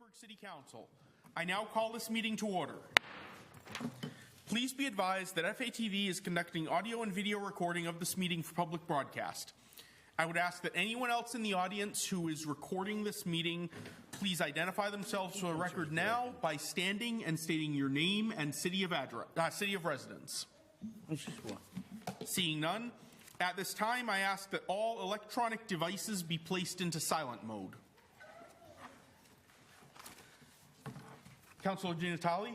Fitchburg City Council. I now call this meeting to order. Please be advised that FATV is conducting audio and video recording of this meeting for public broadcast. I would ask that anyone else in the audience who is recording this meeting please identify themselves for the record now by standing and stating your name and city of residence. Seeing none, at this time I ask that all electronic devices be placed into silent mode. Councillor Di Natale,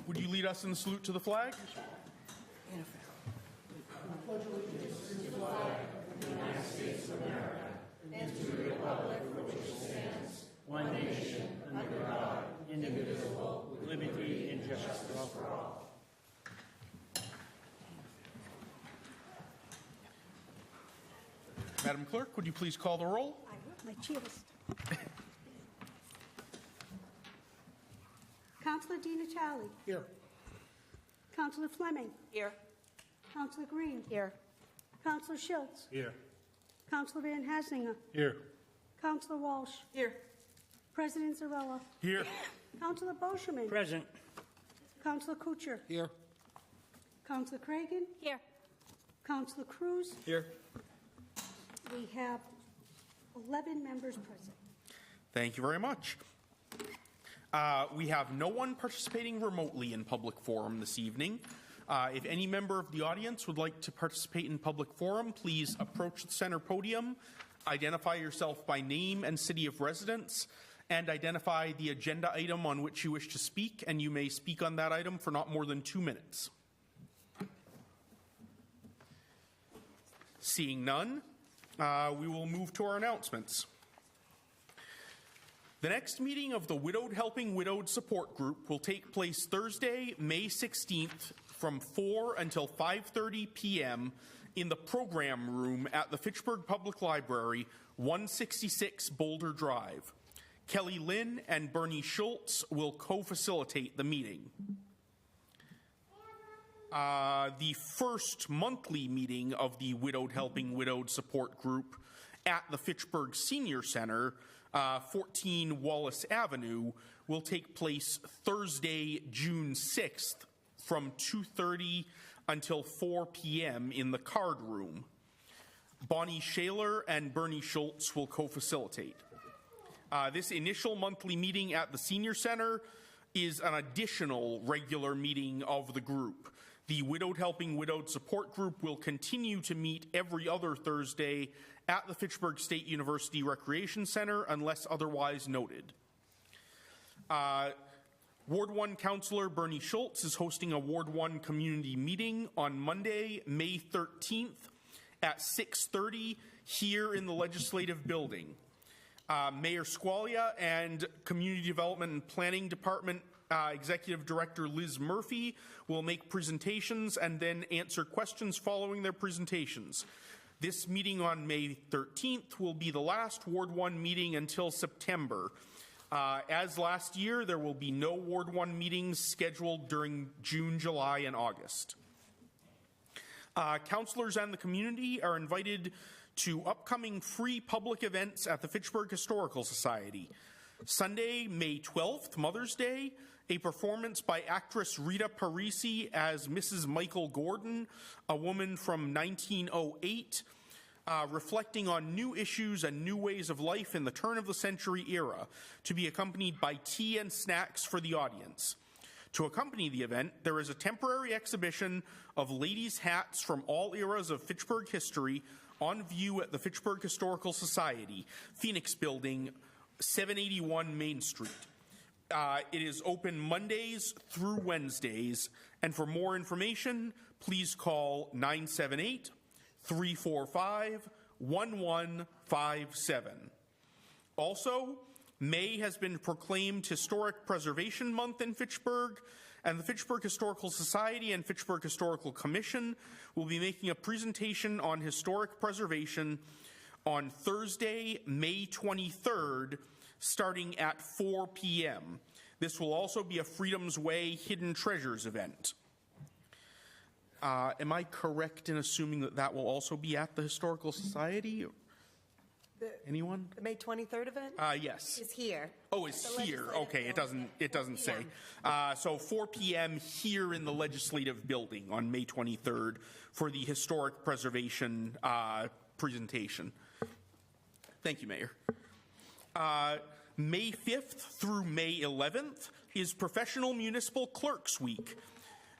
would you lead us in the salute to the flag? I pledge allegiance to the flag of the United States of America and to the republic for which it stands, one nation, under God, indivisible, with liberty and justice for all. Madam Clerk, would you please call the roll? I wrote my cheerist. Councillor Di Natale. Here. Councillor Fleming. Here. Councillor Green. Here. Councillor Schultz. Here. Councillor Van Hassinger. Here. Councillor Walsh. Here. President Zarella. Here. Councillor Boschman. Present. Councillor Kuchar. Here. Councillor Cragen. Here. Councillor Cruz. Here. We have 11 members present. Thank you very much. We have no one participating remotely in public forum this evening. If any member of the audience would like to participate in public forum, please approach the center podium, identify yourself by name and city of residence, and identify the agenda item on which you wish to speak, and you may speak on that item for not more than 2 minutes. Seeing none, we will move to our announcements. The next meeting of the Widowed Helping Widowed Support Group will take place Thursday, May 16th from 4 until 5:30 p.m. in the program room at the Fitchburg Public Library, 166 Boulder Drive. Kelly Lynn and Bernie Schultz will co-facilitate the meeting. The first monthly meeting of the Widowed Helping Widowed Support Group at the Fitchburg Senior Center, 14 Wallace Avenue, will take place Thursday, June 6th from 2:30 until 4 p.m. in the card room. Bonnie Shaler and Bernie Schultz will co-facilitate. This initial monthly meeting at the Senior Center is an additional regular meeting of the group. The Widowed Helping Widowed Support Group will continue to meet every other Thursday at the Fitchburg State University Recreation Center unless otherwise noted. Ward 1 Councillor Bernie Schultz is hosting a Ward 1 community meeting on Monday, May 13th at 6:30 here in the Legislative Building. Mayor Squalia and Community Development and Planning Department Executive Director Liz Murphy will make presentations and then answer questions following their presentations. This meeting on May 13th will be the last Ward 1 meeting until September. As last year, there will be no Ward 1 meetings scheduled during June, July, and August. Councillors and the community are invited to upcoming free public events at the Fitchburg Historical Society. Sunday, May 12th, Mother's Day, a performance by actress Rita Parisi as Mrs. Michael Gordon, a woman from 1908, reflecting on new issues and new ways of life in the turn-of-the-century era, to be accompanied by tea and snacks for the audience. To accompany the event, there is a temporary exhibition of ladies' hats from all eras of Fitchburg history on view at the Fitchburg Historical Society, Phoenix Building, 781 Main Street. It is open Mondays through Wednesdays, and for more information, please call 978-345-1157. Also, May has been proclaimed Historic Preservation Month in Fitchburg, and the Fitchburg Historical Society and Fitchburg Historical Commission will be making a presentation on historic preservation on Thursday, May 23rd, starting at 4 p.m. This will also be a Freedom's Way Hidden Treasures event. Am I correct in assuming that that will also be at the Historical Society? Anyone? The May 23rd event Yes. is here. Oh, it's The here. legislative Okay, building. it doesn't 4 say. p.m. So 4 p.m. here in the Legislative Building on May 23rd for the historic preservation presentation. Thank you, Mayor. May 5th through May 11th is Professional Municipal Clerks Week.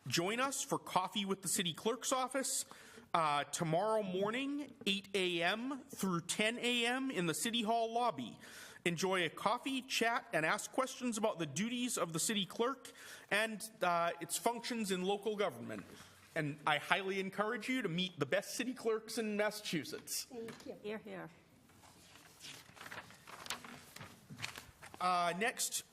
Join us for coffee with the City Clerk's Office tomorrow morning, 8 a.m. through 10 a.m. in the City Hall lobby. Enjoy a coffee, chat, and ask questions about the duties of the City Clerk and its functions in local government. And I highly encourage you to meet the best city clerks in Massachusetts. Thank you. Here, here. Next,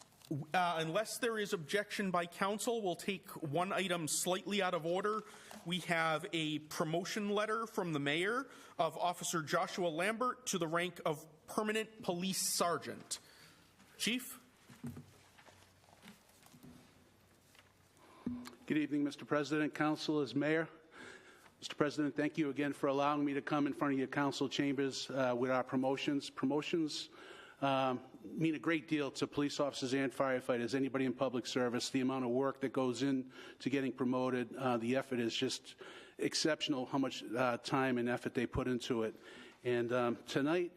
unless there is objection by council, we'll take one item slightly out of order. We have a promotion letter from the mayor of Officer Joshua Lambert to the rank of Permanent Police Sergeant. Chief? Good evening, Mr. President, councilors, mayor. Mr. President, thank you again for allowing me to come in front of your council chambers with our promotions. Promotions mean a great deal to police officers and firefighters, anybody in public service. The amount of work that goes in to getting promoted, the effort is just exceptional, how much time and effort they put into it. And tonight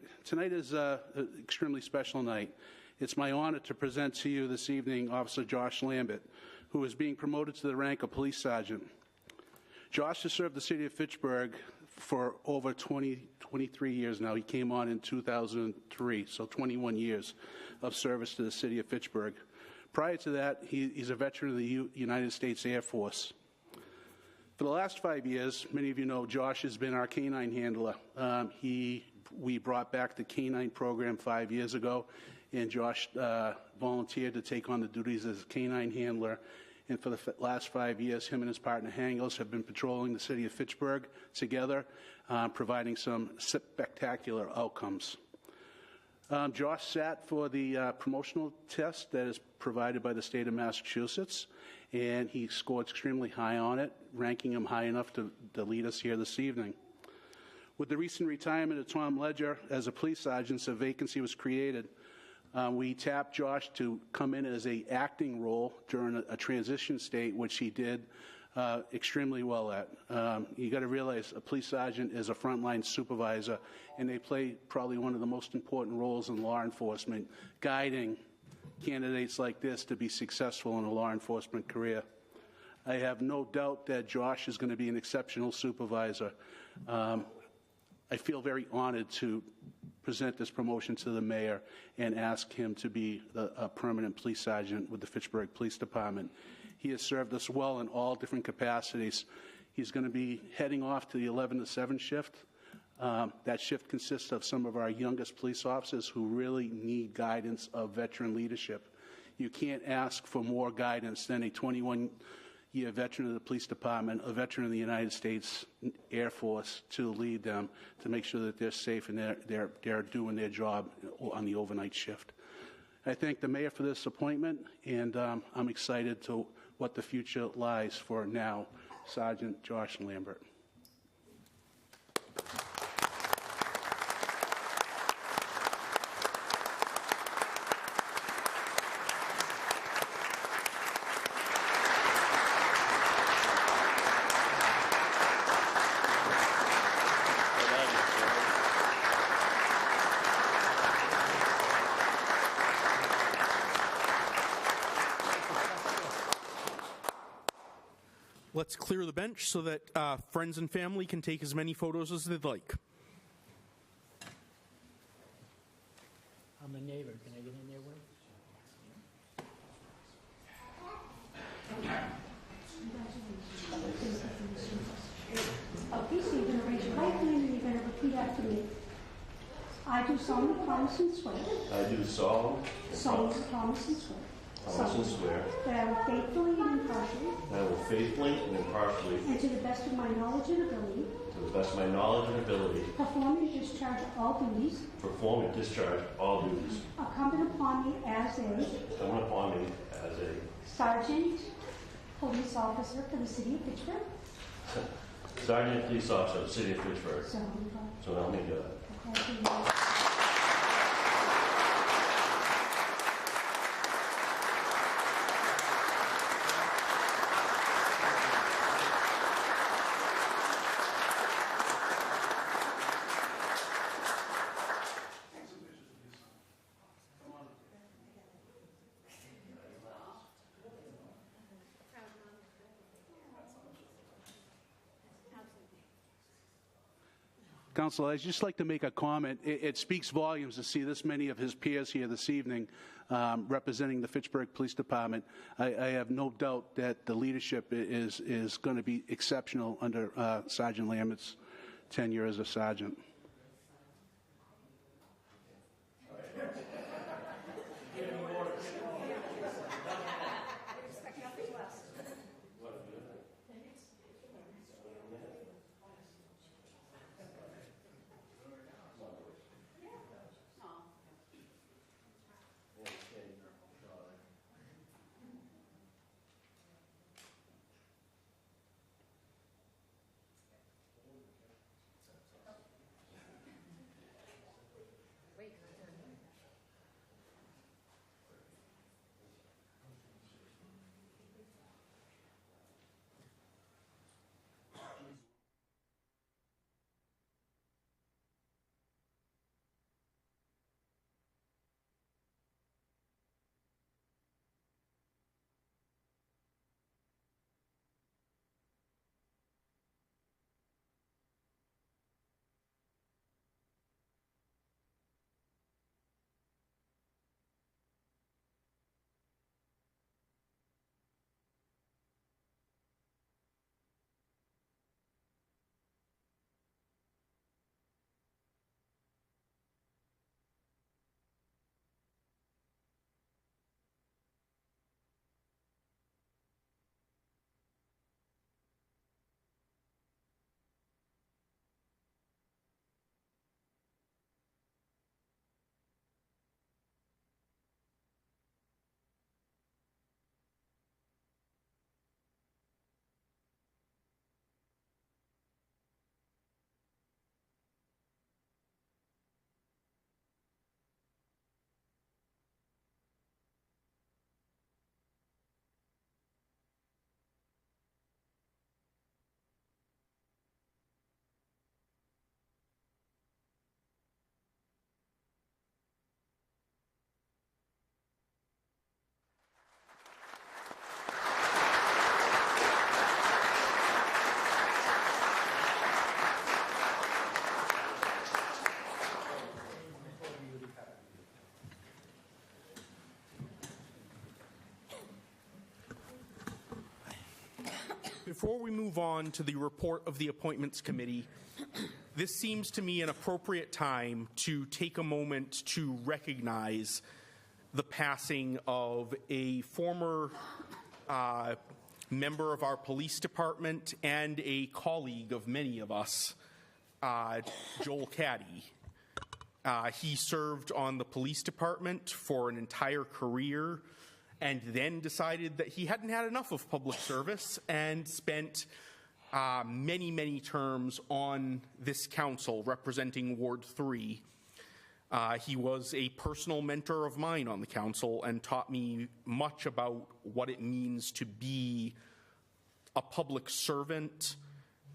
is an extremely special night. It's my honor to present to you this evening Officer Josh Lambert, who is being promoted to the rank of police sergeant. Josh has served the city of Fitchburg for over 23 years now. He came on in 2003, so 21 years of service to the city of Fitchburg. Prior to that, he's a veteran of the United States Air Force. For the last 5 years, many of you know Josh has been our canine handler. We brought back the canine program 5 years ago, and Josh volunteered to take on the duties as a canine handler. And for the last 5 years, him and his partner Hangles have been patrolling the city of Fitchburg together, providing some spectacular outcomes. Josh sat for the promotional test that is provided by the state of Massachusetts, and he scored extremely high on it, ranking him high enough to lead us here this evening. With the recent retirement of Tom Ledger as a police sergeant, a vacancy was created. We tapped Josh to come in as an acting role during a transition state, which he did extremely well at. You got to realize a police sergeant is a frontline supervisor, and they play probably one of the most important roles in law enforcement, guiding candidates like this to be successful in a law enforcement career. I have no doubt that Josh is going to be an exceptional supervisor. I feel very honored to present this promotion to the mayor and ask him to be a permanent police sergeant with the Fitchburg Police Department. He has served us well in all different capacities. He's going to be heading off to the 11 to 7 shift. That shift consists of some of our youngest police officers who really need guidance of veteran leadership. You can't ask for more guidance than a 21-year veteran of the police department, a veteran of the United States Air Force, to lead them, to make sure that they're safe and they're doing their job on the overnight shift. I thank the mayor for this appointment, and I'm excited to what the future lies for now Sergeant Josh Lambert. Let's clear the bench so that friends and family can take as many photos as they'd like. I'm the neighbor. Can I get in there with? Okay, so you're going to raise your right hand and you're going to repeat after me. I do solemnly promise and swear. I do solemnly Promise and swear. promise and swear That I will faithfully and impartially, that I will faithfully and impartially, and to the best of my knowledge and ability, to the best of my knowledge and ability, perform and discharge all duties perform and discharge all duties incumbent upon me as a incumbent upon me as a Sergeant Police Officer for the City of Fitchburg. Sergeant Police Officer of the City of Fitchburg. So, So help me God. congratulations. Council, I'd just like to make a comment. It speaks volumes to see this many of his peers here this evening representing the Fitchburg Police Department. I have no doubt that the leadership is going to be exceptional under Sergeant Lambert's tenure as a sergeant. Before we move on to the report of the Appointments Committee, this seems to me an appropriate time to take a moment to recognize the passing of a former member of our police department and a colleague of many of us, Joel Caddy. He served on the police department for an entire career and then decided that he hadn't had enough of public service and spent many, many terms on this council representing Ward 3. He was a personal mentor of mine on the council and taught me much about what it means to be a public servant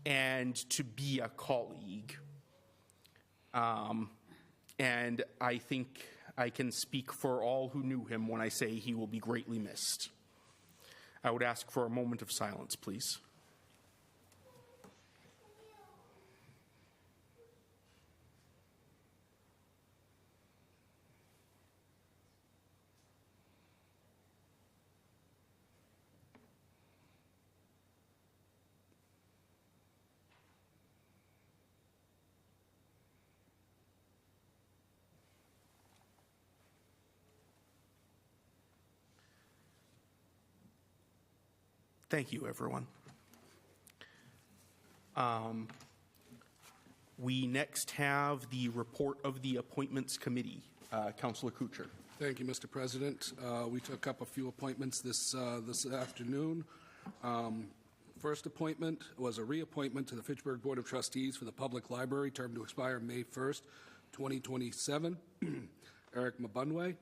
and to be a colleague. And I think I can speak for all who knew him when I say he will be greatly missed. I would ask for a moment of silence, please. Thank you, everyone. We next have the report of the Appointments Committee. Councillor Kuchar. Thank you, Mr. President. We took up a few appointments this afternoon. First appointment was a reappointment to the Fitchburg Board of Trustees for the Public Library, term to expire May 1st, 2027. Eric Mabunwe,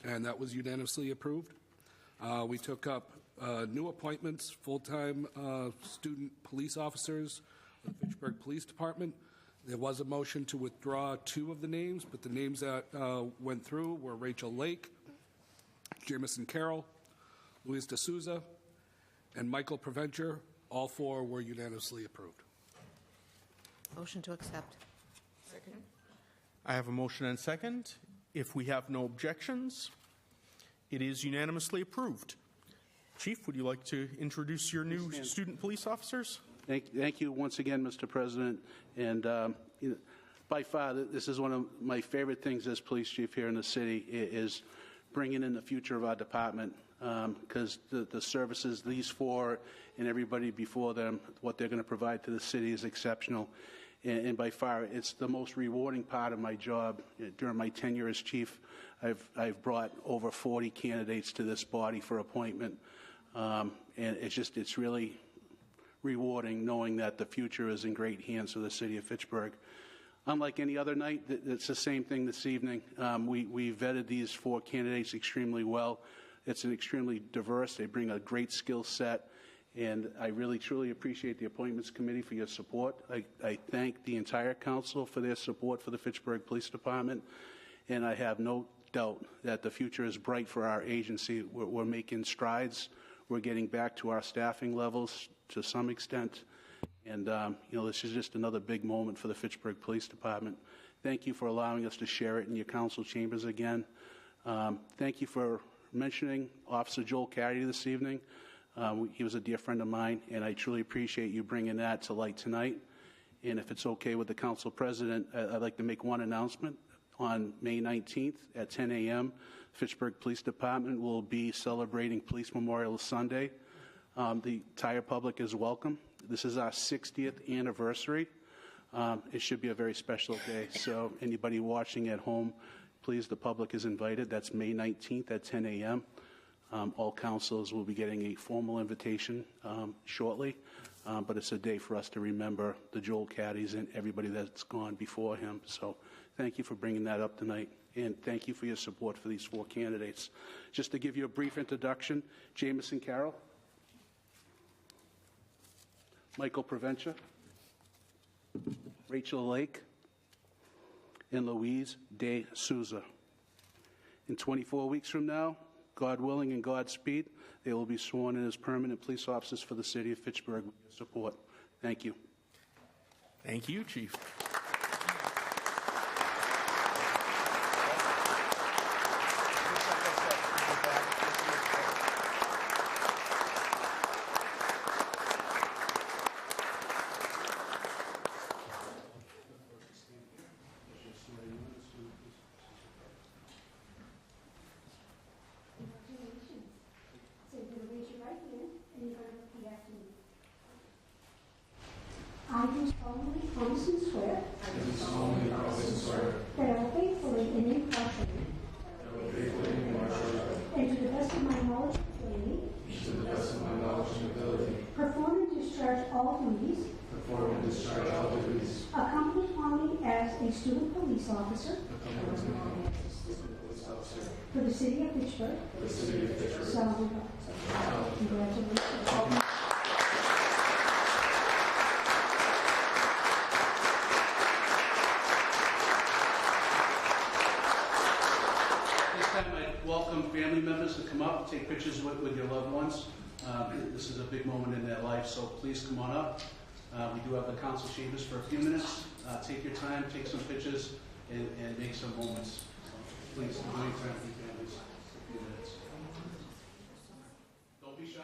and that was unanimously approved. We took up new appointments, full-time student police officers for the Fitchburg Police Department. There was a motion to withdraw 2 of the names, but the names that went through were Rachel Lake, Jamison Carroll, Luis D'Souza, and Michael Preventure. All 4 were unanimously approved. Motion to accept. I have a motion and second. If we have no objections, it is unanimously approved. Chief, would you like to introduce your new student police officers? Thank you once again, Mr. President. And by far, this is one of my favorite things as police chief here in the city is bringing in the future of our department, because the services these four and everybody before them, what they're going to provide to the city is exceptional. And by far, it's the most rewarding part of my job. During my tenure as chief, I've brought over 40 candidates to this body for appointment. And it's really rewarding knowing that the future is in great hands for the city of Fitchburg. Unlike any other night, it's the same thing this evening. We vetted these four candidates extremely well. It's an extremely diverse. They bring a great skill set. And I really, truly appreciate the Appointments Committee for your support. I thank the entire council for their support for the Fitchburg Police Department. And I have no doubt that the future is bright for our agency. We're making strides. We're getting back to our staffing levels to some extent. And, this is just another big moment for the Fitchburg Police Department. Thank you for allowing us to share it in your council chambers again. Thank you for mentioning Officer Joel Carey this evening. He was a dear friend of mine, and I truly appreciate you bringing that to light tonight. And if it's okay with the council president, I'd like to make one announcement. On May 19th at 10 a.m., Fitchburg Police Department will be celebrating Police Memorial Sunday. The entire public is welcome. This is our 60th anniversary. It should be a very special day. So anybody watching at home, please, the public is invited. That's May 19th at 10 a.m. All councils will be getting a formal invitation shortly, but it's a day for us to remember the Joel Caddies and everybody that's gone before him. So thank you for bringing that up tonight, and thank you for your support for these four candidates. Just to give you a brief introduction, Jameson Carroll, Michael Provencha, Rachel Lake, and Louise De Souza. In 24 weeks from now, God willing and Godspeed, they will be sworn in as permanent police officers for the city of Fitchburg with your support. Thank you. Thank you, Chief. So you're going to raise your right hand and you're going to repeat after me. I do solemnly promise and swear that I will faithfully and impartially and to the best of my knowledge and ability perform and discharge all duties accomplished upon me as a student police officer for the city of Fitchburg. So help me God. Congratulations. Welcome family members to come up, take pictures with your loved ones. This is a big moment in their life, so please come on up. We do have the council chambers for a few minutes. Take your time, take some pictures, and make some moments. So please, enjoy your time with your families for a few minutes. Don't be shy.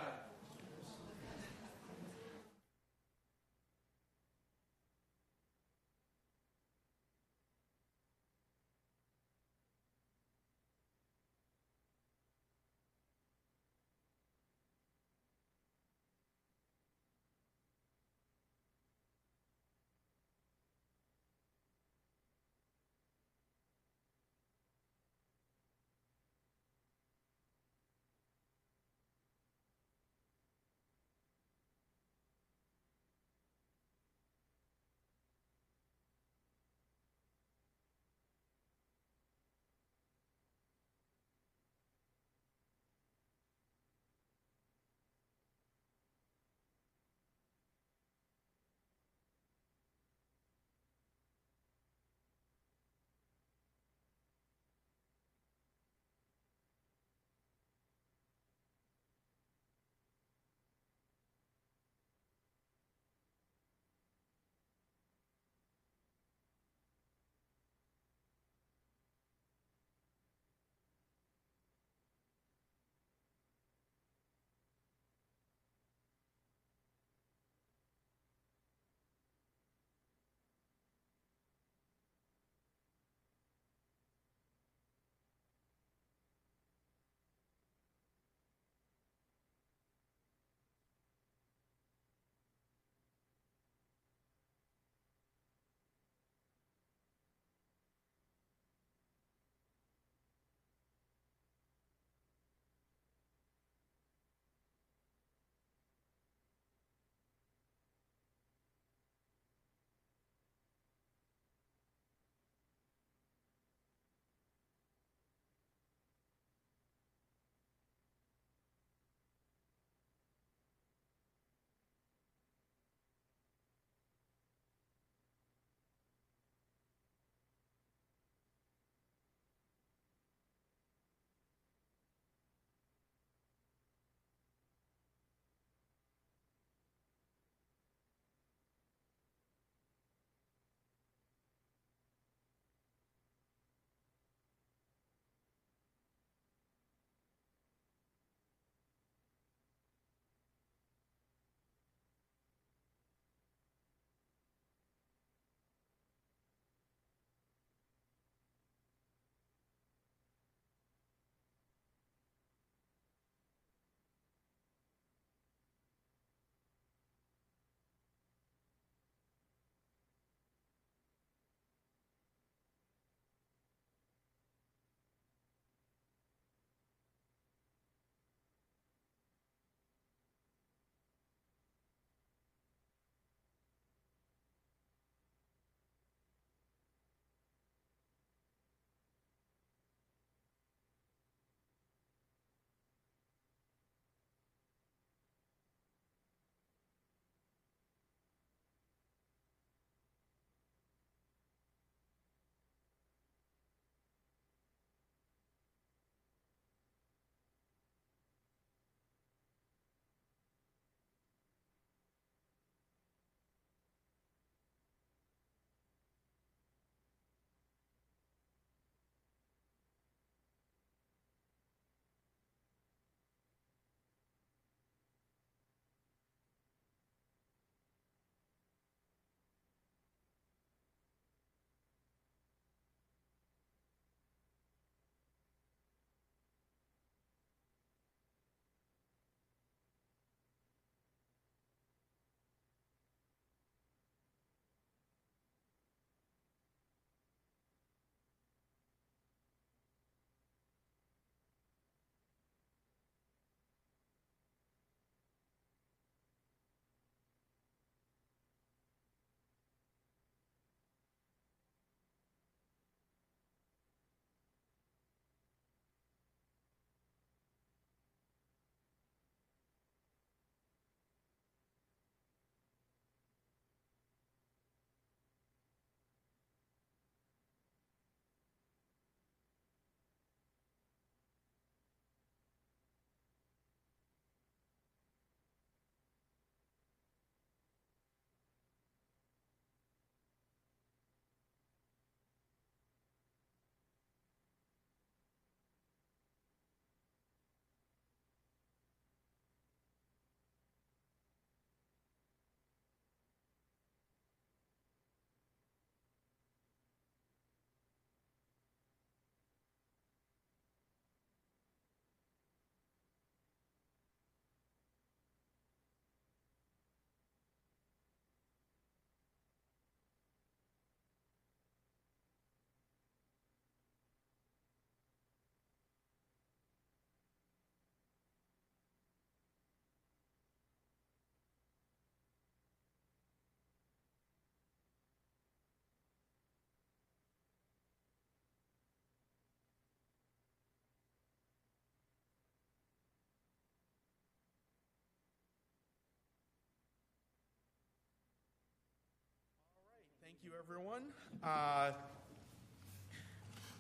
you, everyone.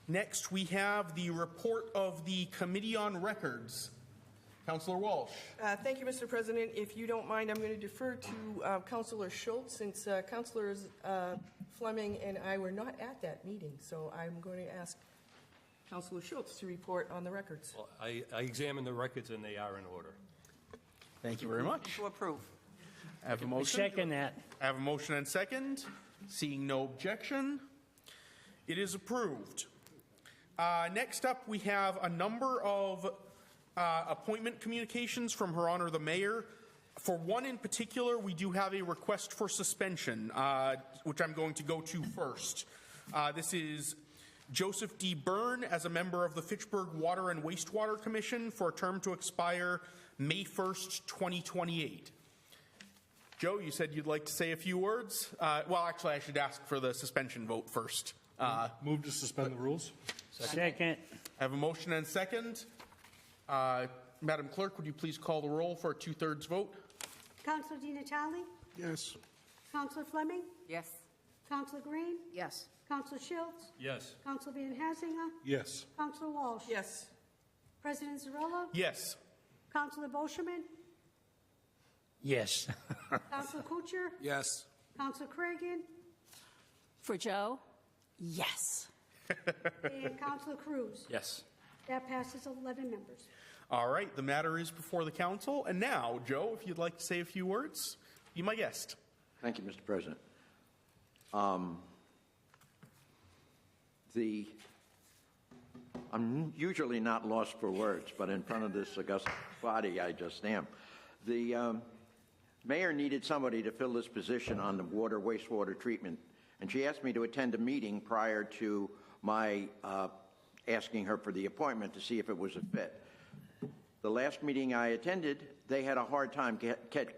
Next, we have the report of the Committee on Records. Councillor Walsh. Thank you, Mr. President. If you don't mind, I'm going to defer to Councillor Schultz, since Councillors Fleming and I were not at that meeting. So I'm going to ask Councillor Schultz to report on the records. Well, I examined the records, and they are in order. Thank you very much. To approve. I have a motion. Second that. I have a motion and second. Seeing no objection, it is approved. Next up, we have a number of appointment communications from Her Honor the Mayor. For one in particular, we do have a request for suspension, which I'm going to go to first. This is Joseph D. Byrne as a member of the Fitchburg Water and Wastewater Commission for a term to expire May 1st, 2028. Joe, you said you'd like to say a few words. Well, actually, I should ask for the suspension vote first. Move to suspend the rules. Second. I have a motion and second. Madam Clerk, would you please call the roll for a two-thirds vote? Councillor Di Natale? Yes. Councillor Fleming? Yes. Councillor Green? Yes. Councillor Schultz? Yes. Councillor Van Hassinger? Yes. Councillor Walsh? Yes. President Zarella? Yes. Councillor Boschman? Yes. Councillor Kuchar? Yes. Councillor Cragen? For Joe, yes. And Councillor Cruz? Yes. That passes 11 members. All right, the matter is before the council. And now, Joe, if you'd like to say a few words, be my guest. Thank you, Mr. President. I'm usually not lost for words, but in front of this august body, I just am. The mayor needed somebody to fill this position on the water, wastewater treatment, and she asked me to attend a meeting prior to my asking her for the appointment to see if it was a fit. The last meeting I attended, they had a hard time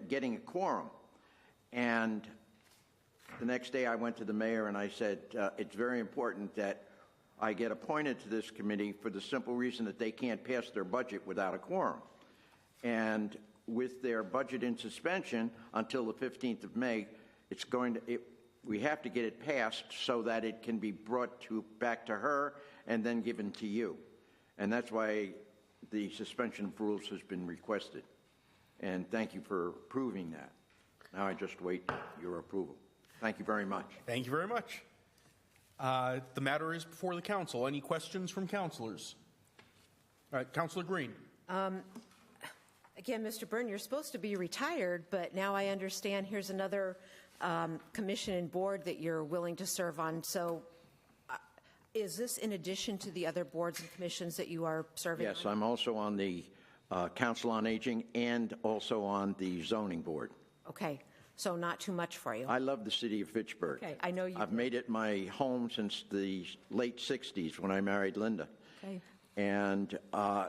getting a quorum. And the next day I went to the mayor and I said, it's very important that I get appointed to this committee for the simple reason that they can't pass their budget without a quorum. And with their budget in suspension until the 15th of May, we have to get it passed so that it can be brought back to her and then given to you. And that's why the suspension of rules has been requested. And thank you for approving that. Now I just wait your approval. Thank you very much. Thank you very much. The matter is before the council. Any questions from councilors? All right, Councillor Green. Again, Mr. Byrne, you're supposed to be retired, but now I understand here's another commission and board that you're willing to serve on. So is this in addition to the other boards and commissions that you are serving on? Yes, I'm also on the Council on Aging and also on the Zoning Board. Okay, so not too much for you. I love the city of Fitchburg. Okay, I know you I've do. made it my home since the late 60s when I married Linda. Okay. And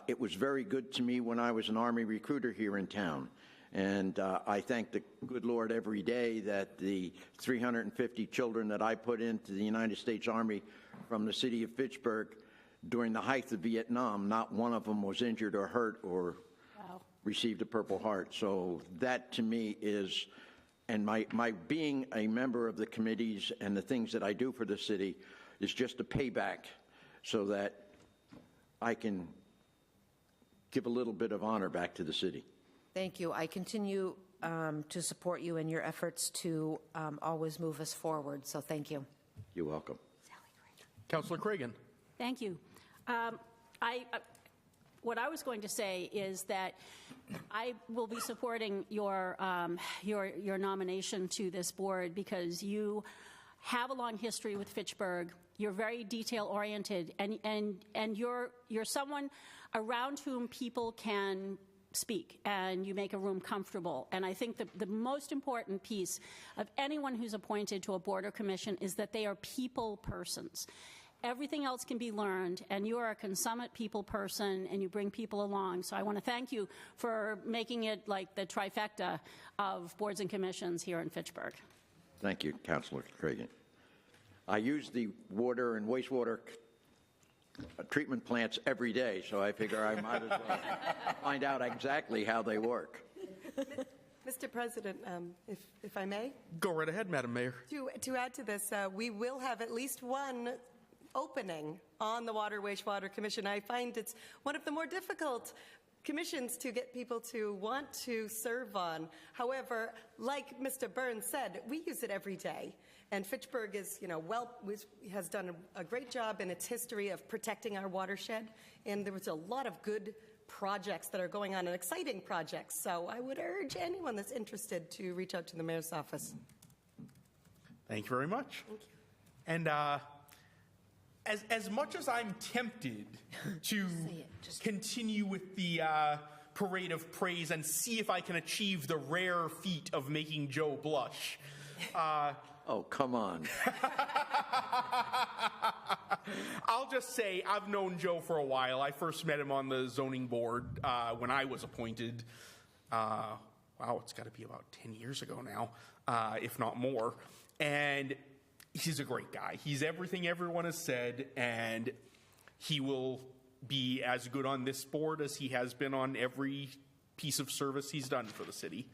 it was very good to me when I was an Army recruiter here in town. And I thank the good Lord every day that the 350 children that I put into the United States Army from the city of Fitchburg during the height of Vietnam, not one of them was injured or hurt or received a Purple Heart. So that to me is, and my being a member of the committees and the things that I do for the city is just a payback so that I can give a little bit of honor back to the city. Thank you. I continue to support you in your efforts to always move us forward. So thank you. You're welcome. Councillor Cragen. Thank you. What I was going to say is that I will be supporting your nomination to this board because you have a long history with Fitchburg. You're very detail-oriented, and you're someone around whom people can speak, and you make a room comfortable. And I think the most important piece of anyone who's appointed to a board or commission is that they are people persons. Everything else can be learned, and you are a consummate people person, and you bring people along. So I want to thank you for making it like the trifecta of boards and commissions here in Fitchburg. Thank you, Councilor Cragen. I use the water and wastewater treatment plants every day, so I figure I might as well find out exactly how they work. Mr. President, if I may, Go right ahead, Madam Mayor. to add to this, we will have at least one opening on the Water Wastewater Commission. I find it's one of the more difficult commissions to get people to want to serve on. However, like Mr. Burns said, we use it every day. And Fitchburg is, has done a great job in its history of protecting our watershed. And there was a lot of good projects that are going on and exciting projects. So I would urge anyone that's interested to reach out to the mayor's office. Thank you very much. Thank you. And as much as I'm tempted to continue with the parade of praise and see if I can achieve the rare feat of making Joe blush. Oh, come on. I'll just say I've known Joe for a while. I first met him on the zoning board when I was appointed. Wow, it's got to be about 10 years ago now, if not more. And he's a great guy. He's everything everyone has said, and he will be as good on this board as he has been on every piece of service he's done for the city.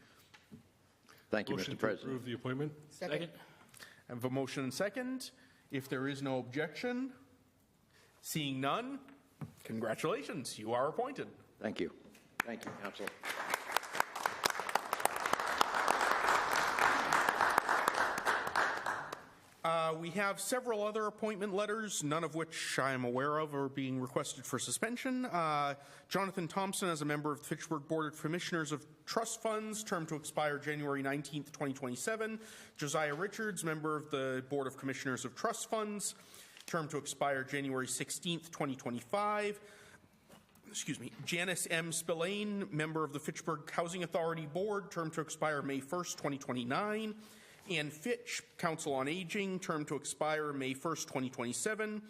Thank you, Motion Mr. to President. approve the appointment. Second. I have a motion and second. If there is no objection, seeing none, congratulations, you are appointed. Thank you. Thank you, Council. We have several other appointment letters, none of which I am aware of are being requested for suspension. Jonathan Thompson as a member of the Fitchburg Board of Commissioners of Trust Funds, term to expire January 19th, 2027. Josiah Richards, member of the Board of Commissioners of Trust Funds, term to expire January 16th, 2025. Janice M. Spillane, member of the Fitchburg Housing Authority Board, term to expire May 1st, 2029. Ann Fitch, Council on Aging, term to expire May 1st, 2027.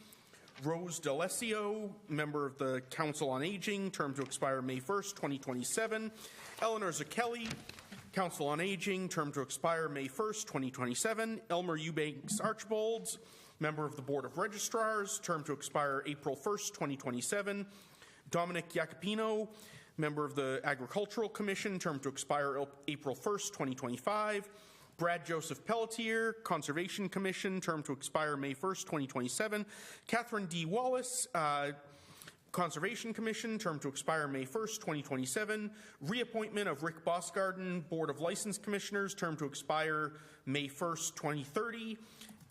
Rose D'Alessio, member of the Council on Aging, term to expire May 1st, 2027. Eleanor Zakelli, Council on Aging, term to expire May 1st, 2027. Elmer Eubanks Archbolds, member of the Board of Registrars, term to expire April 1st, 2027. Dominic Jacopino, member of the Agricultural Commission, term to expire April 1st, 2025. Brad Joseph Pelletier, Conservation Commission, term to expire May 1st, 2027. Catherine D. Wallace, Conservation Commission, term to expire May 1st, 2027. Reappointment of Rick Bosgarden, Board of License Commissioners, term to expire May 1st, 2030.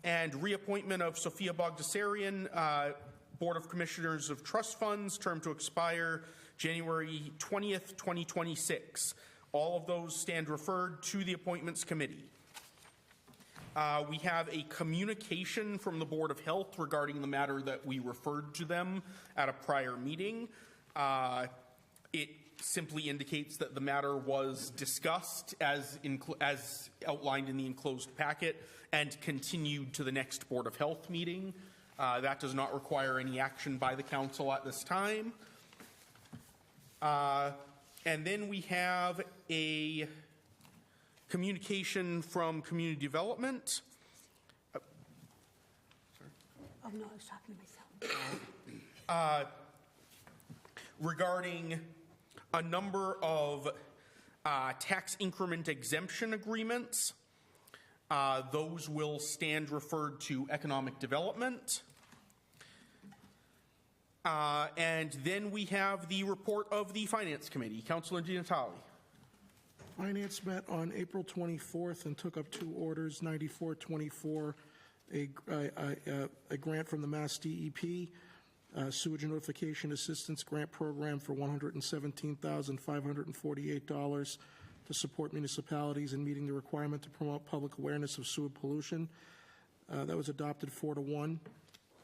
And reappointment of Sophia Bogdasarian, Board of Commissioners of Trust Funds, term to expire January 20th, 2026. All of those stand referred to the Appointments Committee. We have a communication from the Board of Health regarding the matter that we referred to them at a prior meeting. It simply indicates that the matter was discussed as outlined in the enclosed packet and continued to the next Board of Health meeting. That does not require any action by the Council at this time. And then we have a communication from Community Development. Oh, no, I was talking to myself. Regarding a number of tax increment exemption agreements. Those will stand referred to Economic Development. And then we have the report of the Finance Committee. Councilor Di Natale. Finance met on April 24th and took up two orders, 9424, a grant from the Mass DEP, Sewage Notification Assistance Grant Program for $117,548 to support municipalities in meeting the requirement to promote public awareness of sewer pollution. That was adopted 4-1.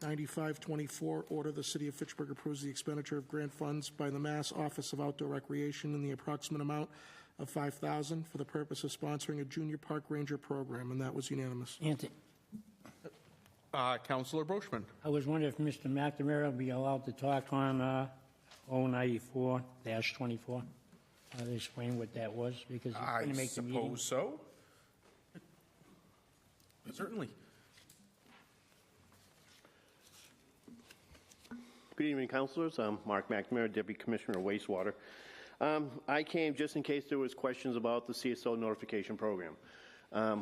9524, order the City of Fitchburg approves the expenditure of grant funds by the Mass Office of Outdoor Recreation in the approximate amount of $5,000 for the purpose of sponsoring a junior park ranger program, and that was unanimous. Anthony, Councilor Brochman. I was wondering if Mr. McNamara will be allowed to talk on 094-24. Explain what that was, because he's going to make the meeting. I suppose so. Certainly. Good evening, councilors. I'm Mark McNamara, Deputy Commissioner of Wastewater. I came just in case there was questions about the CSO notification program.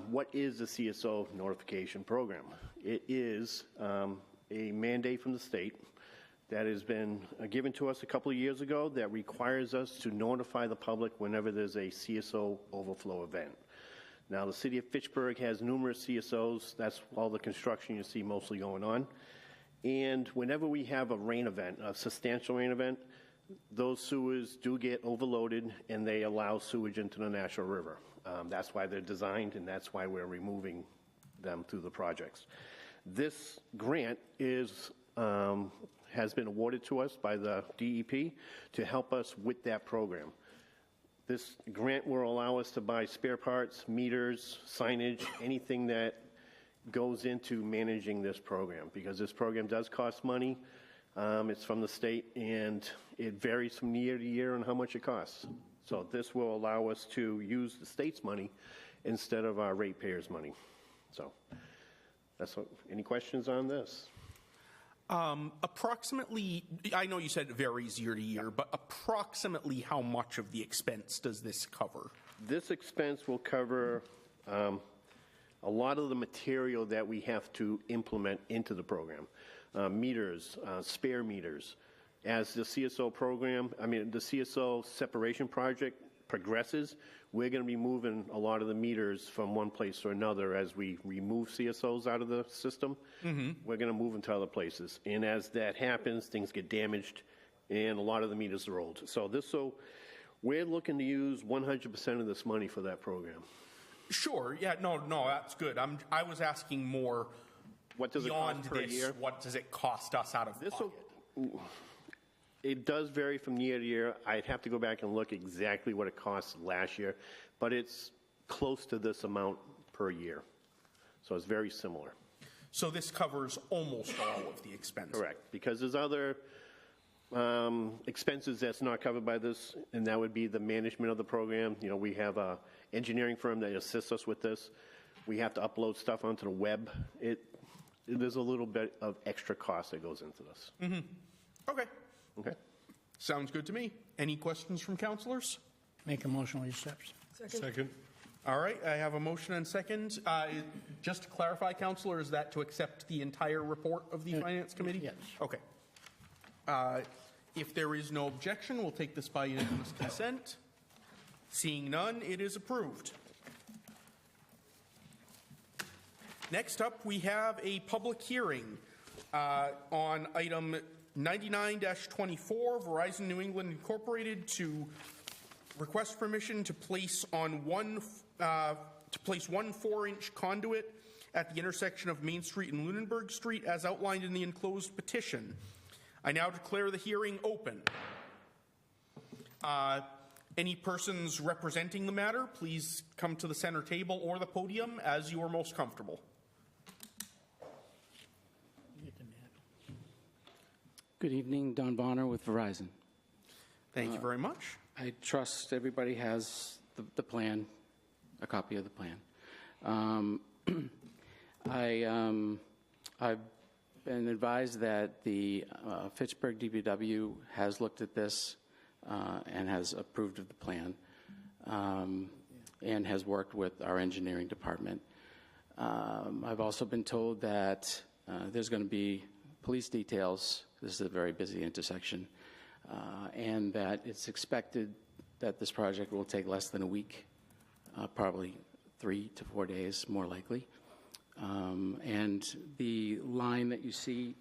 What is the CSO notification program? It is a mandate from the state that has been given to us a couple of years ago that requires us to notify the public whenever there's a CSO overflow event. Now, the city of Fitchburg has numerous CSOs. That's all the construction you see mostly going on. And whenever we have a rain event, a substantial rain event, those sewers do get overloaded and they allow sewage into the National River. That's why they're designed and that's why we're removing them through the projects. This grant is, has been awarded to us by the DEP to help us with that program. This grant will allow us to buy spare parts, meters, signage, anything that goes into managing this program, because this program does cost money. It's from the state, and it varies from year to year on how much it costs. So this will allow us to use the state's money instead of our ratepayers' money. So that's what, any questions on this? Approximately, I know you said it varies year to year, but approximately how much of the expense does this cover? This expense will cover a lot of the material that we have to implement into the program. Meters, spare meters. As the CSO program, the CSO separation project progresses, we're going to be moving a lot of the meters from one place to another as we remove CSOs out of the system. Mm-hmm. We're going to move them to other places. And as that happens, things get damaged, and a lot of the meters are old. So we're looking to use 100% of this money for that program. Sure. Yeah. No. That's good. I was asking more. What does beyond it cost per this, year? What does it cost us out of pocket? It does vary from year to year. I'd have to go back and look exactly what it cost last year, but it's close to this amount per year. So it's very similar. So this covers almost all of the expense. Correct, because there's other expenses that's not covered by this, and that would be the management of the program. You know, we have an engineering firm that assists us with this. We have to upload stuff onto the web. There's a little bit of extra cost that goes into this. Mm-hmm. Okay. Okay. Sounds good to me. Any questions from councilors? Make a motion, we accept. Second. All right, I have a motion and second. Just to clarify, councilor, is that to accept the entire report of the Finance Committee? Yes. Okay. If there is no objection, we'll take this by unanimous consent. Seeing none, it is approved. Next up, we have a public hearing on item 99-24, Verizon New England Incorporated, to request permission to place one 4-inch conduit at the intersection of Main Street and Lunenburg Street, as outlined in the enclosed petition. I now declare the hearing open. Any persons representing the matter, please come to the center table or the podium as you are most comfortable. Good evening, Don Bonner with Verizon. Thank you very much. I trust everybody has the plan, a copy of the plan. I've been advised that the Fitchburg DPW has looked at this and has approved of the plan and has worked with our engineering department. I've also been told that there's going to be police details. This is a very busy intersection, and that it's expected that this project will take less than a week, probably 3 to 4 days, more likely. And the line that you see,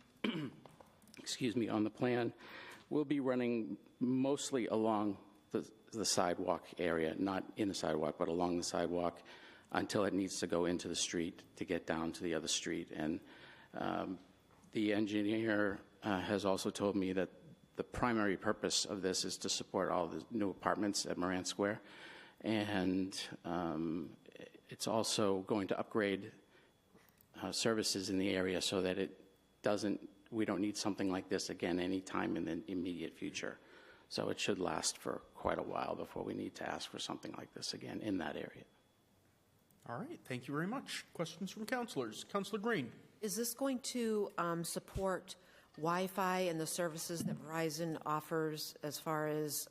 excuse me, on the plan will be running mostly along the sidewalk area, not in the sidewalk, but along the sidewalk until it needs to go into the street to get down to the other street. And the engineer has also told me that the primary purpose of this is to support all the new apartments at Moran Square. And it's also going to upgrade services in the area so that we don't need something like this again anytime in the immediate future. So it should last for quite a while before we need to ask for something like this again in that area. All right, thank you very much. Questions from councilors? Councilor Green. Is this going to support Wi-Fi and the services that Verizon offers as far as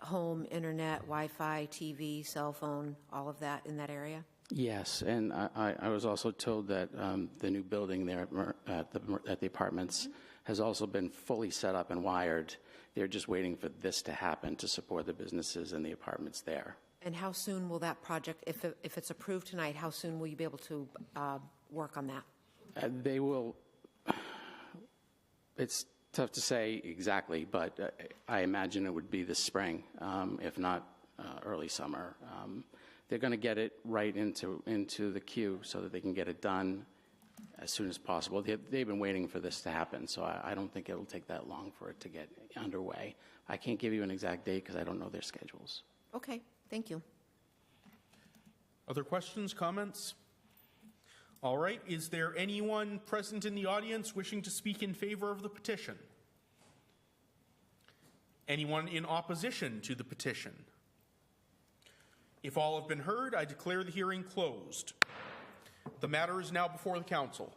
home internet, Wi-Fi, TV, cell phone, all of that in that area? Yes, and I was also told that the new building there at the apartments has also been fully set up and wired. They're just waiting for this to happen to support the businesses and the apartments there. And how soon will that project, if it's approved tonight, how soon will you be able to work on that? They will, it's tough to say exactly, but I imagine it would be this spring, if not early summer. They're going to get it right into the queue so that they can get it done as soon as possible. They've been waiting for this to happen, so I don't think it'll take that long for it to get underway. I can't give you an exact date because I don't know their schedules. Okay, thank you. Other questions, comments? All right, is there anyone present in the audience wishing to speak in favor of the petition? Anyone in opposition to the petition? If all have been heard, I declare the hearing closed. The matter is now before the council.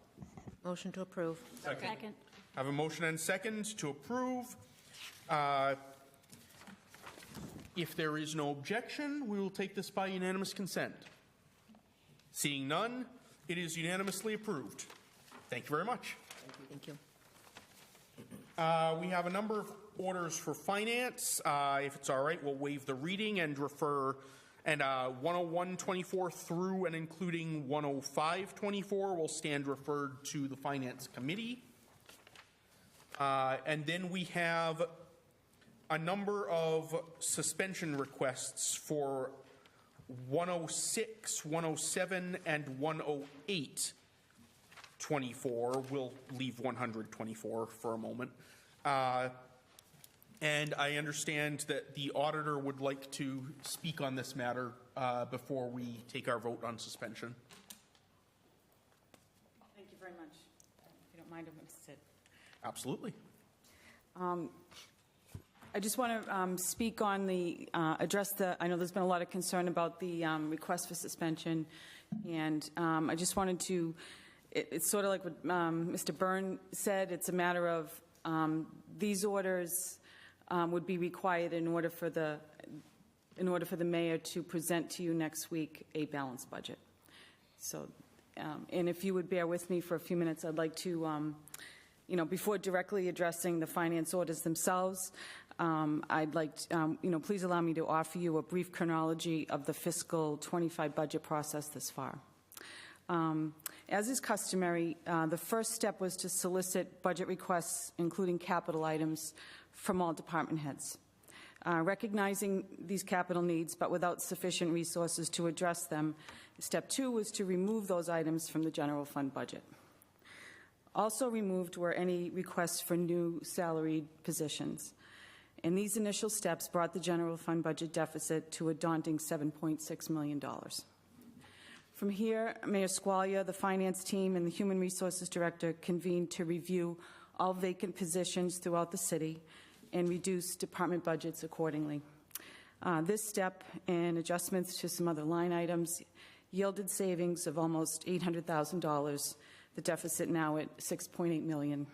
Motion to approve. Second. I have a motion and second to approve. If there is no objection, we will take this by unanimous consent. Seeing none, it is unanimously approved. Thank you very much. Thank you. We have a number of orders for finance. If it's all right, we'll waive the reading and refer, and 101-24 through and including 105-24 will stand referred to the Finance Committee. And then we have a number of suspension requests for 106, 107, and 108-24. We'll leave 100-24 for a moment. And I understand that the auditor would like to speak on this matter before we take our vote on suspension. Thank you very much. If you don't mind, I'm going to sit. Absolutely. I just want to speak on the, address the, I know there's been a lot of concern about the request for suspension, and I just wanted to, it's sort of like what Mr. Byrne said, it's a matter of these orders would be required in order for the mayor to present to you next week a balanced budget. So, and if you would bear with me for a few minutes, I'd like to, before directly addressing the finance orders themselves, I'd like to, please allow me to offer you a brief chronology of the fiscal 25 budget process this far. As is customary, the first step was to solicit budget requests, including capital items, from all department heads. Recognizing these capital needs, but without sufficient resources to address them, step 2 was to remove those items from the general fund budget. Also removed were any requests for new salaried positions. And these initial steps brought the general fund budget deficit to a daunting $7.6 million. From here, Mayor Squalia, the finance team, and the human resources director convened to review all vacant positions throughout the city and reduce department budgets accordingly. This step and adjustments to some other line items yielded savings of almost $800,000, the deficit now at $6.8 million.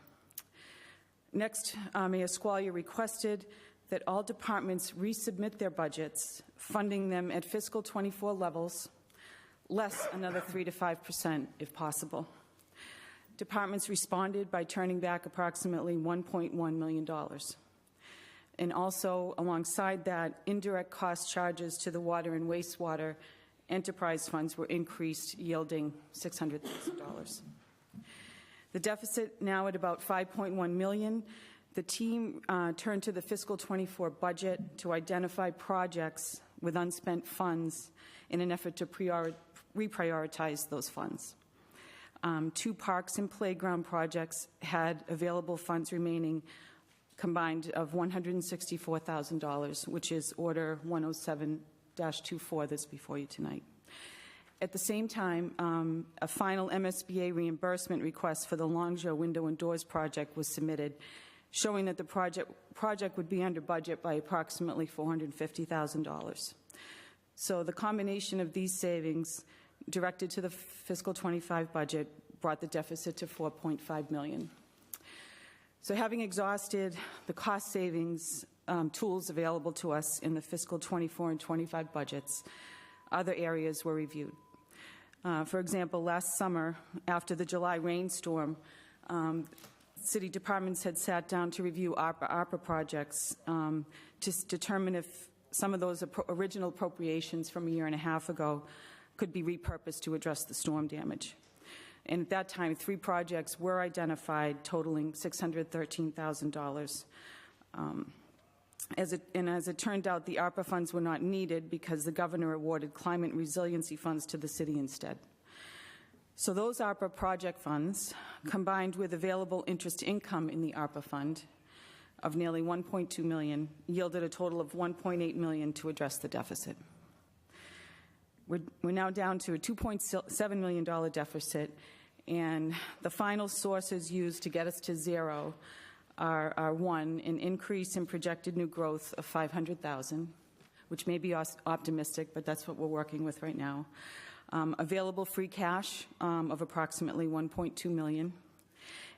Next, Mayor Squalia requested that all departments resubmit their budgets, funding them at fiscal 24 levels, less another 3 to 5% if possible. Departments responded by turning back approximately $1.1 million. And also, alongside that, indirect cost charges to the water and wastewater enterprise funds were increased, yielding $600,000. The deficit now at about $5.1 million. The team turned to the fiscal 24 budget to identify projects with unspent funds in an effort to reprioritize those funds. 2 parks and playground projects had available funds remaining, combined of $164,000, which is Order 107-24 that's before you tonight. At the same time, a final MSBA reimbursement request for the Longjo Window and Doors project was submitted, showing that the project would be under budget by approximately $450,000. So the combination of these savings directed to the fiscal 25 budget brought the deficit to $4.5 million. So having exhausted the cost savings tools available to us in the fiscal 24 and 25 budgets, other areas were reviewed. For example, last summer, after the July rainstorm, city departments had sat down to review ARPA projects to determine if some of those original appropriations from a year and a half ago could be repurposed to address the storm damage. And at that time, 3 projects were identified totaling $613,000. As it turned out, the ARPA funds were not needed because the governor awarded climate resiliency funds to the city instead. So those ARPA project funds, combined with available interest income in the ARPA fund of nearly $1.2 million, yielded a total of $1.8 million to address the deficit. We're now down to a $2.7 million deficit, and the final sources used to get us to zero are one, an increase in projected new growth of $500,000, which may be optimistic, but that's what we're working with right now. Available free cash of approximately $1.2 million.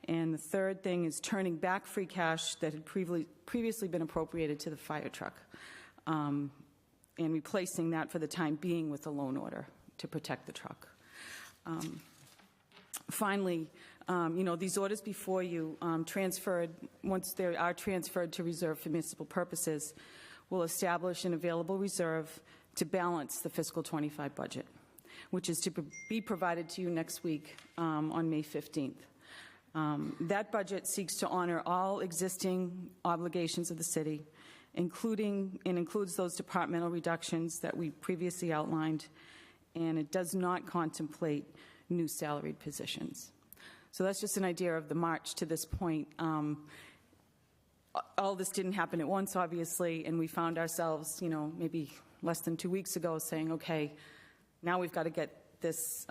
And the third thing is turning back free cash that had previously been appropriated to the fire truck, and replacing that for the time being with a loan order to protect the truck. Finally, these orders before you transferred, once they are transferred to reserve for municipal purposes, will establish an available reserve to balance the fiscal 25 budget, which is to be provided to you next week on May 15th. That budget seeks to honor all existing obligations of the city, includes those departmental reductions that we previously outlined, and it does not contemplate new salaried positions. So that's just an idea of the march to this point. All this didn't happen at once, obviously, and we found ourselves, maybe less than 2 weeks ago saying, okay, now we've got to get this,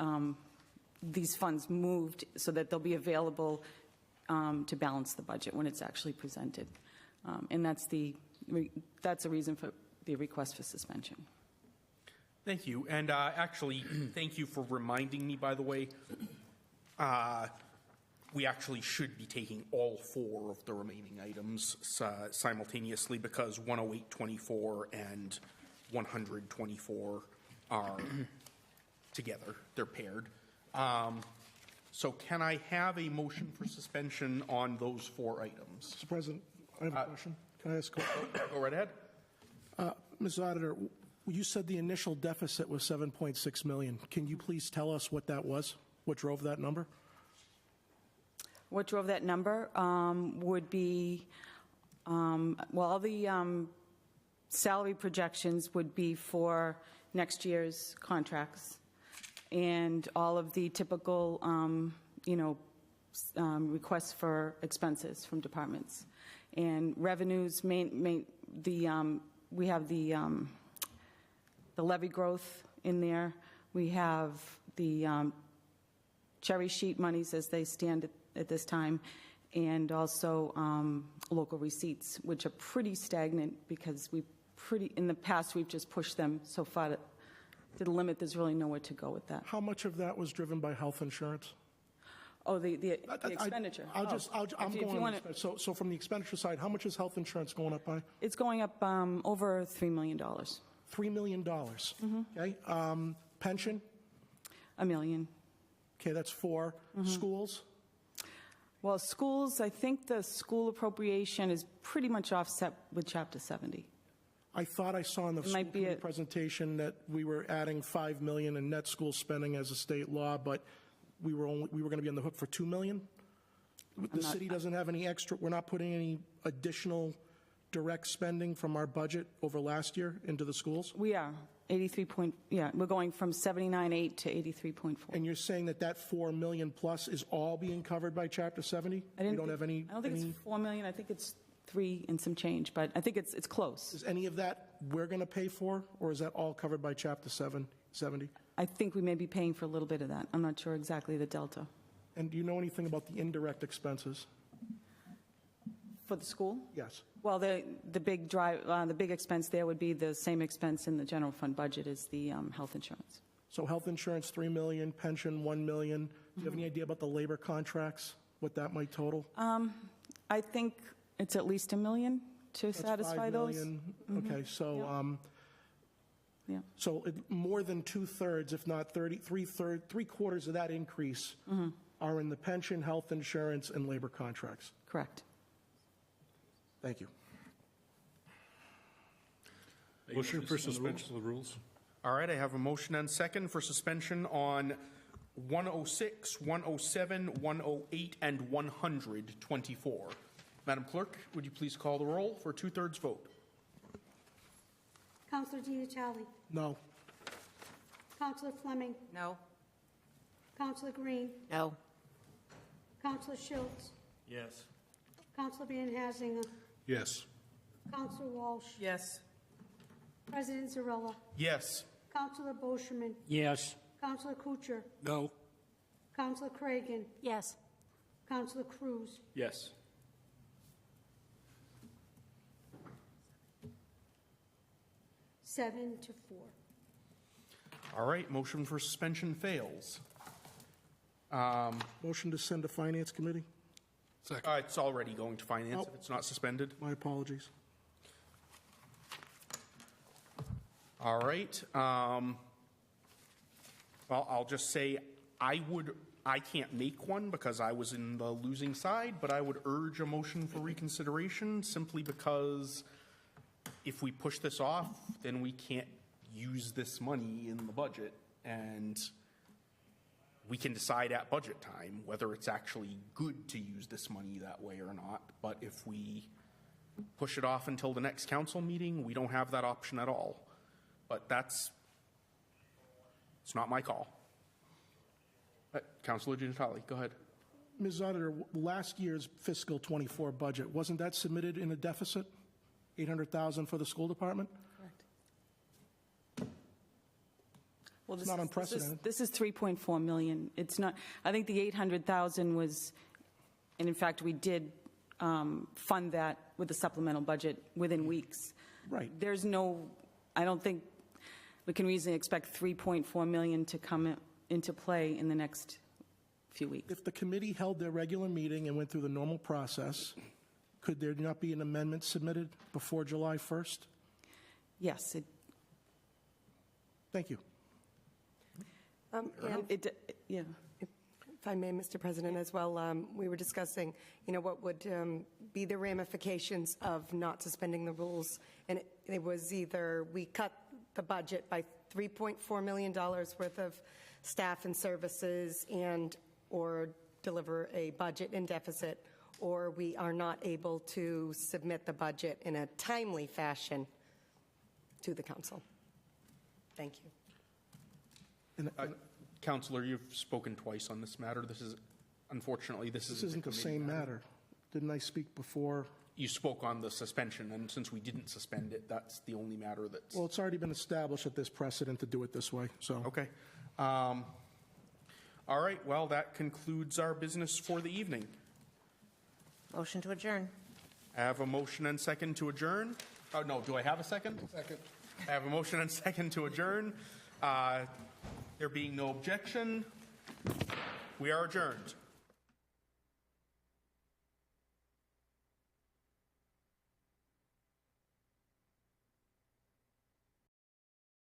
these funds moved so that they'll be available to balance the budget when it's actually presented. And that's a reason for the request for suspension. Thank you. And actually, thank you for reminding me, by the way. We actually should be taking all 4 of the remaining items simultaneously because 10824 and 124 are together. They're paired. So can I have a motion for suspension on those 4 items? Mr. President, I have a question. Can I ask a question? Go right ahead. Ms. Auditor, you said the initial deficit was $7.6 million. Can you please tell us what that was? What drove that number? What drove that number would be, all the salary projections would be for next year's contracts and all of the typical, requests for expenses from departments. And revenues, we have the levy growth in there. We have the cherry sheet monies as they stand at this time, and also local receipts, which are pretty stagnant because in the past we've just pushed them so far to the limit. There's really nowhere to go with that. How much of that was driven by health insurance? Oh, the expenditure. So from the expenditure side, how much is health insurance going up by? It's going up over $3 million. $3 million. Okay. Pension? $1 million. Okay, that's 4. Schools? Well, schools, I think the school appropriation is pretty much offset with Chapter 70. I thought I saw in the school committee presentation that we were adding $5 million in net school spending as a state law, but we were going to be on the hook for $2 million. The city doesn't have any extra. We're not putting any additional direct spending from our budget over last year into the schools. We are 83 point. Yeah, we're going from 79.8 to 83.4. And you're saying that $4 million plus is all being covered by Chapter 70? We don't have any. I don't think it's $4 million. I think it's 3 and some change, but I think it's close. Is any of that we're going to pay for, or is that all covered by Chapter 70? I think we may be paying for a little bit of that. I'm not sure exactly the delta. And do you know anything about the indirect expenses? For the school? Yes. Well, the big expense there would be the same expense in the general fund budget as the health insurance. So health insurance, $3 million, pension, $1 million. Do you have any idea about the labor contracts, what that might total? I think it's at least $1 million, to That's satisfy 5 those. million. Mhm. Okay, so, Yeah. so more than two-thirds, if not three-quarters of that increase are in the pension, health insurance, and labor contracts. Correct. Thank you. Motion for suspension of the rules. All right, I have a motion and second for suspension on 106, 107, 108, and 124. Madam Clerk, would you please call the roll for a two-thirds vote? Counselor Di Natale. No. Counselor Fleming. No. Counselor Green. No. Counselor Schultz. Yes. Counselor Van Hazinga. Yes. Counselor Walsh. Yes. President Zarella. Yes. Counselor Boschman. Yes. Counselor Kucher. No. Counselor Cragan. Yes. Counselor Cruz. Yes. 7-4. All right, motion for suspension fails. Motion to send to Finance Committee? It's already going to finance if it's not suspended. My apologies. All right. Well, I'll just say I can't make one because I was in the losing side, but I would urge a motion for reconsideration simply because if we push this off, then we can't use this money in the budget, and we can decide at budget time whether it's actually good to use this money that way or not. But if we push it off until the next council meeting, we don't have that option at all. But it's not my call. Councilor Di Natale, go ahead. Ms. Auditor, last year's fiscal '24 budget, wasn't that submitted in a deficit? $800,000 for the school department? Correct. Well, It's not unprecedented. This is 3.4 million. It's not, I think the 800,000 was, and in fact, we did fund that with the supplemental budget within weeks. Right. There's no, I don't think we can reasonably expect 3.4 million to come into play in the next few weeks. If the committee held their regular meeting and went through the normal process, could there not be an amendment submitted before July 1st? Yes. Thank you. Yeah. If I may, Mr. President, as well, we were discussing, what would be the ramifications of not suspending the rules. And it was either we cut the budget by $3.4 million worth of staff and services or deliver a budget in deficit, or we are not able to submit the budget in a timely fashion to the council. Thank you. Councilor, you've spoken twice on this matter. Unfortunately, this isn't the same matter. Didn't I speak before? You spoke on the suspension, and since we didn't suspend it, that's the only matter that's... Well, it's already been established that there's precedent to do it this way, so. Okay. All right, well, that concludes our business for the evening. Motion to adjourn. I have a motion and second to adjourn. Oh, no, do I have a second? Second. I have a motion and second to adjourn. There being no objection, we are adjourned.